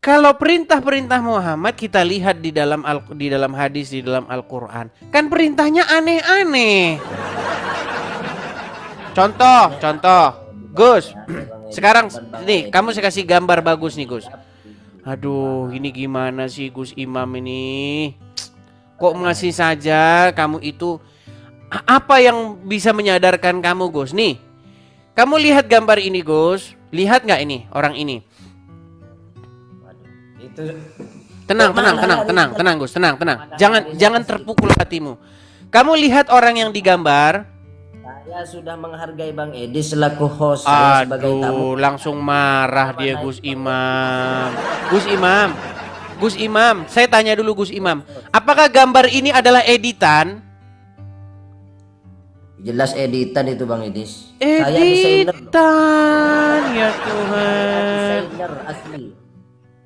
Kalau perintah-perintah Muhammad kita lihat di dalam hadis, di dalam Al-Qur'an, kan perintahnya aneh-aneh. Contoh, Gus. Sekarang nih, kamu saya kasih gambar bagus nih, Gus. Aduh, ini gimana sih Gus Imam ini? Kok masih saja kamu itu, apa yang bisa menyadarkan kamu, Gus? Nih, kamu lihat gambar ini, Gus. Lihat nggak ini orang ini? Itu Tenang, Gus, tenang. Jangan terpukul hatimu. Kamu lihat orang yang digambar. saya sudah menghargai Bang Edi selaku host, saya sebagai tamu. Langsung marah dia Gus Imam. Gus Imam, saya tanya dulu Gus Imam, apakah gambar ini adalah editan? Jelas editan itu Bang Edis. Editan, ya Tuhan. Desainer asli.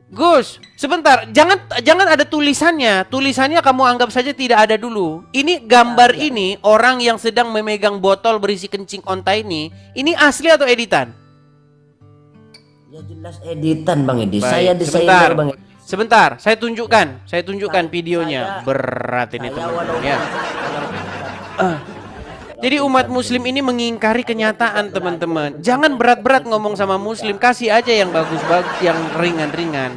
Gus, sebentar, jangan ada tulisannya. Tulisannya kamu anggap saja tidak ada dulu. Ini gambar ini orang yang sedang memegang botol berisi kencing onta ini asli atau editan? Ya jelas editan Bang Edis. Baik, Saya desainer Bang Edis. Sebentar, saya tunjukkan videonya. Berat ini teman-teman ya. Jadi umat muslim ini mengingkari kenyataan teman-teman. Jangan berat-berat ngomong sama muslim, kasih aja yang bagus-bagus, yang ringan-ringan.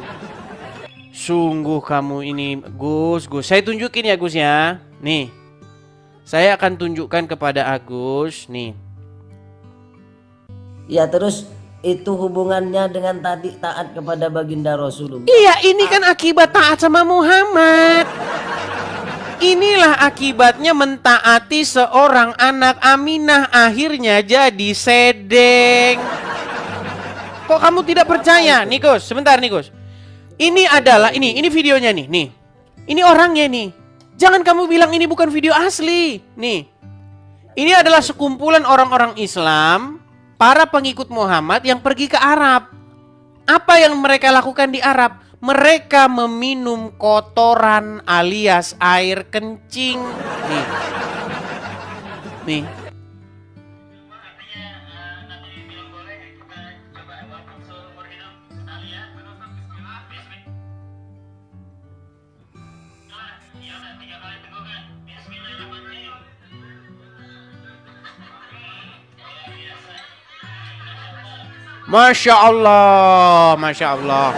Sungguh kamu ini Gus. Saya tunjukin ya Gus ya. Nih, saya akan tunjukkan kepada Agus. Nih. Ya terus itu hubungannya dengan tadi taat kepada baginda Rasulullah. Iya, ini kan akibat taat sama Muhammad. Inilah akibatnya mentaati seorang anak Aminah, akhirnya jadi sedeng. Kok kamu tidak percaya? Nih Gus, sebentar nih Gus. Ini adalah ini videonya nih. Ini orangnya nih. Jangan kamu bilang ini bukan video asli. Nih. Ini adalah sekumpulan orang-orang Islam, para pengikut Muhammad yang pergi ke Arab. Apa yang mereka lakukan di Arab? Mereka meminum kotoran alias air kencing. Nih. Masya Allah, Masya Allah.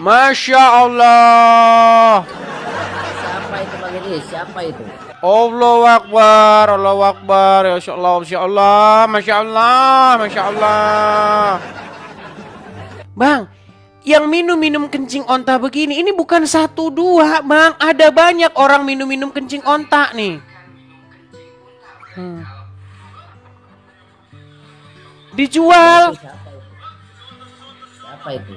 Masya Allah. Siapa itu Bang Edis? Siapa itu? Allahu Akbar, Allahu Akbar. Ya Allah, Masya Allah, Masya Allah, Masya Allah. Bang, yang minum-minum kencing onta begini, ini bukan satu dua Bang. Ada banyak orang minum-minum kencing onta nih. Dijual. Siapa itu?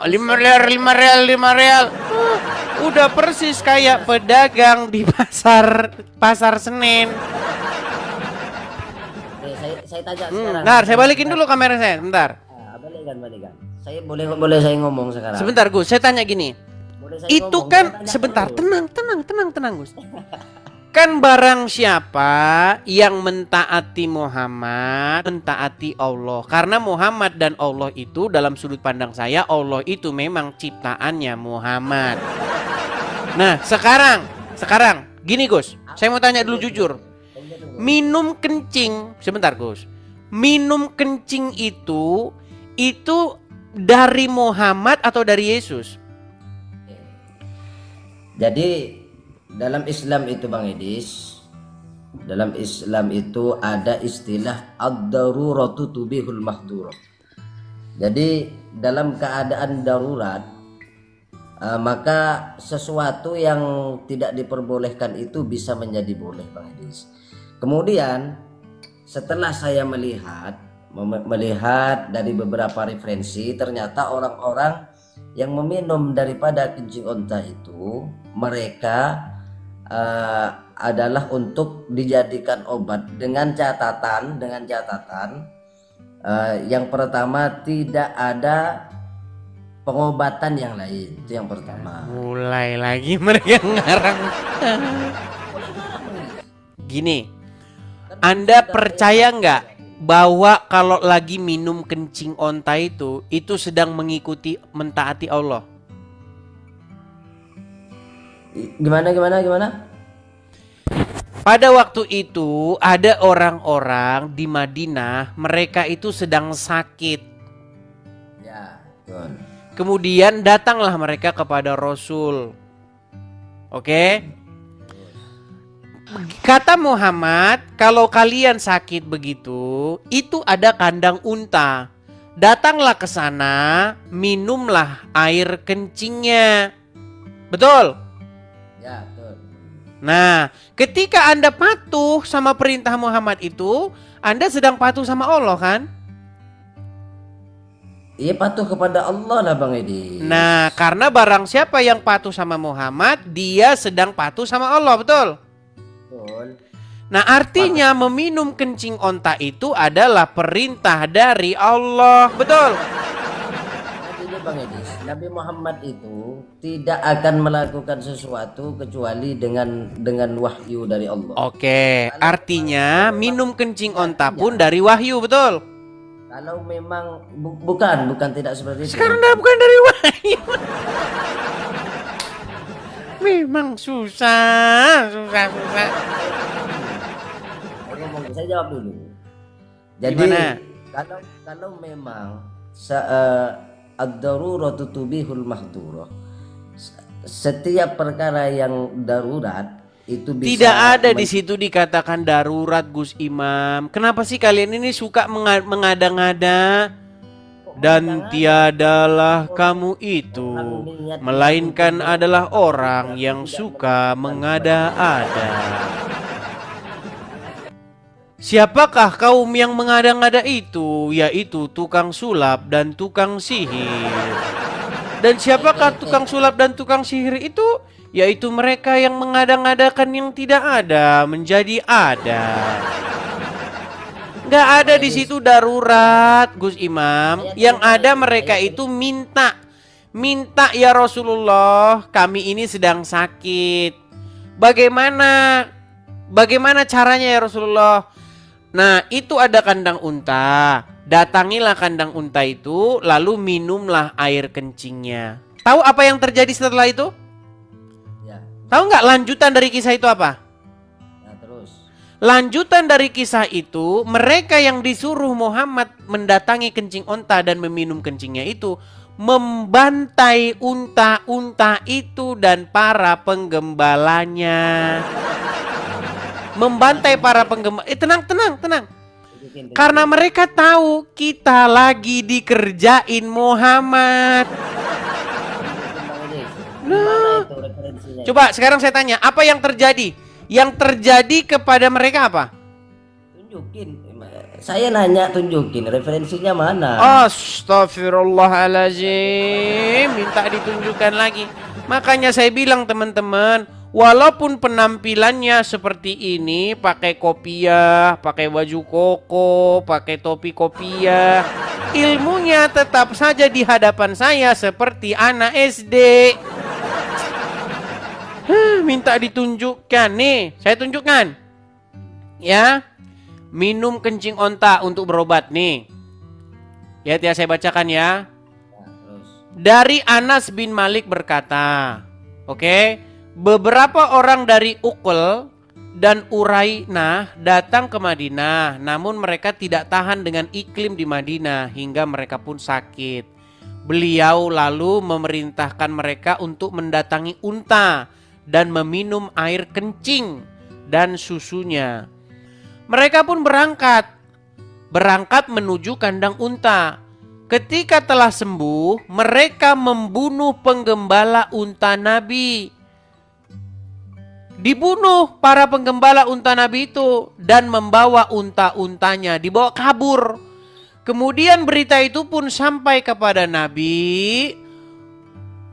5 real. Udah persis kayak pedagang di pasar Senen. Saya tanya sekarang. Bentar, saya balikin dulu kamera saya, bentar. Balikan. Saya boleh saya ngomong sekarang. Sebentar Gus, saya tanya gini. Itu ngomong, kan saya tanya sebentar, dulu. tenang Gus. Kan barang siapa yang mentaati Muhammad, mentaati Allah. Karena Muhammad dan Allah itu dalam sudut pandang saya, Allah itu memang ciptaannya Muhammad. Nah sekarang gini Gus, saya mau tanya dulu jujur. Minum kencing, sebentar Gus. Minum kencing itu dari Muhammad atau dari Yesus? Jadi dalam Islam itu Bang Edis, dalam Islam itu ada istilah ad-daruratu tubihul mahdurat. Jadi dalam keadaan darurat, maka sesuatu yang tidak diperbolehkan itu bisa menjadi boleh Bang Edis. Kemudian setelah saya melihat dari beberapa referensi, ternyata orang-orang yang meminum daripada kencing onta itu mereka adalah untuk dijadikan obat dengan catatan yang pertama tidak ada pengobatan yang lain, itu yang pertama. Mulai lagi mereka ngarang. Gini, Anda percaya nggak bahwa kalau lagi minum kencing onta itu sedang mengikuti mentaati Allah? Gimana? Pada waktu itu ada orang-orang di Madinah, mereka itu sedang sakit. Ya, betul. Kemudian datanglah mereka kepada Rasul. Oke? Kata Muhammad, kalau kalian sakit begitu, itu ada kandang unta. Datanglah ke sana, minumlah air kencingnya. Betul? Ya, betul. Nah, ketika Anda patuh sama perintah Muhammad itu, Anda sedang patuh sama Allah kan? Iya, patuh kepada Allah lah Bang Edi. Nah, karena barang siapa yang patuh sama Muhammad, dia sedang patuh sama Allah, betul? Betul. Nah, artinya meminum kencing onta itu adalah perintah dari Allah, betul? Jadi Bang Edi, Nabi Muhammad itu tidak akan melakukan sesuatu kecuali dengan wahyu dari Allah. Oke, artinya minum kencing onta pun dari wahyu, betul? Kalau memang bukan tidak seperti itu. Sekarang bukan dari wahyu. Memang susah. Saya jawab dulu. Jadi Gimana? kalau memang ad-daruratu tubihul mahdurah. Setiap perkara yang darurat itu bisa. Tidak ada di situ dikatakan darurat, Gus Imam. Kenapa sih kalian ini suka mengada-ngada? Dan tiadalah kamu itu, melainkan adalah orang yang suka mengada-ada. Siapakah kaum yang mengada-ngada itu? Yaitu tukang sulap dan tukang sihir. Dan siapakah tukang sulap dan tukang sihir itu? Yaitu mereka yang mengada-ngadakan yang tidak ada menjadi ada. Nggak ada di situ darurat, Gus Imam. Yang ada mereka itu minta ya Rasulullah, kami ini sedang sakit. Bagaimana caranya ya Rasulullah? Nah, itu ada kandang unta. Datangilah kandang unta itu, lalu minumlah air kencingnya. Tahu apa yang terjadi setelah itu? Ya. Tahu nggak lanjutan dari kisah itu apa? Lanjutan dari kisah itu, mereka yang disuruh Muhammad mendatangi kencing unta dan meminum kencingnya itu, membantai unta-unta itu dan para penggembalanya. Membantai para penggembala. Tenang. Karena mereka tahu kita lagi dikerjain Muhammad. Nah, coba sekarang saya tanya, apa yang terjadi? Yang terjadi kepada mereka apa? Tunjukin. Saya nanya, tunjukin referensinya mana? Astagfirullahaladzim. Minta ditunjukkan lagi. Makanya saya bilang teman-teman, walaupun penampilannya seperti ini, pakai kopiah, pakai baju koko, pakai topi kopiah, ilmunya tetap saja di hadapan saya seperti anak SD. Minta ditunjukkan nih, saya tunjukkan. Ya, minum kencing onta untuk berobat nih. Ya, saya bacakan ya. Dari Anas bin Malik berkata, oke, beberapa orang dari Uqul dan Urainah datang ke Madinah, namun mereka tidak tahan dengan iklim di Madinah hingga mereka pun sakit. Beliau lalu memerintahkan mereka untuk mendatangi unta dan meminum air kencing dan susunya. Mereka pun berangkat menuju kandang unta. Ketika telah sembuh, mereka membunuh penggembala unta Nabi. Dibunuh para penggembala unta Nabi itu dan membawa unta-untanya, dibawa kabur. Kemudian berita itu pun sampai kepada Nabi.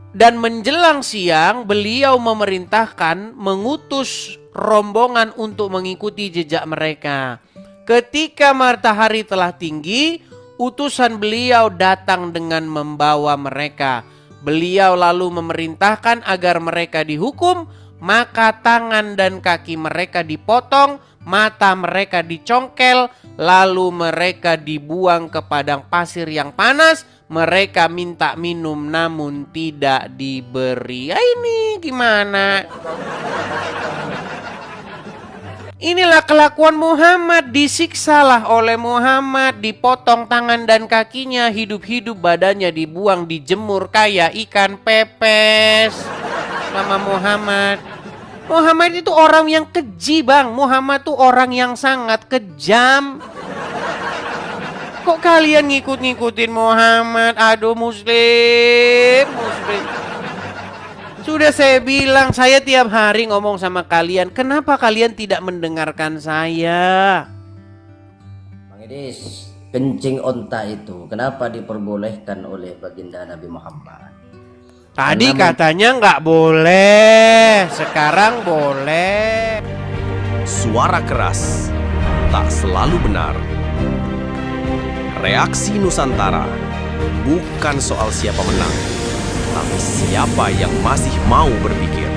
Dan menjelang siang beliau memerintahkan mengutus rombongan untuk mengikuti jejak mereka. Ketika matahari telah tinggi, utusan beliau datang dengan membawa mereka. Beliau lalu memerintahkan agar mereka dihukum, maka tangan dan kaki mereka dipotong, mata mereka dicongkel, lalu mereka dibuang ke padang pasir yang panas. Mereka minta minum namun tidak diberi. Ini gimana? Inilah kelakuan Muhammad, disiksalah oleh Muhammad, dipotong tangan dan kakinya, hidup-hidup badannya dibuang, dijemur kayak ikan pepes. Mama Muhammad. Muhammad itu orang yang keji, Bang. Muhammad tuh orang yang sangat kejam. Kok kalian ngikut-ngikutin Muhammad? Aduh, Muslim. Sudah saya bilang, saya tiap hari ngomong sama kalian. Kenapa kalian tidak mendengarkan saya? Bang Idis, kencing onta itu kenapa diperbolehkan oleh baginda Nabi Muhammad? Tadi katanya nggak boleh, sekarang boleh. Suara keras tak selalu benar. Reaksi Nusantara bukan soal siapa menang, tapi siapa yang masih mau berpikir.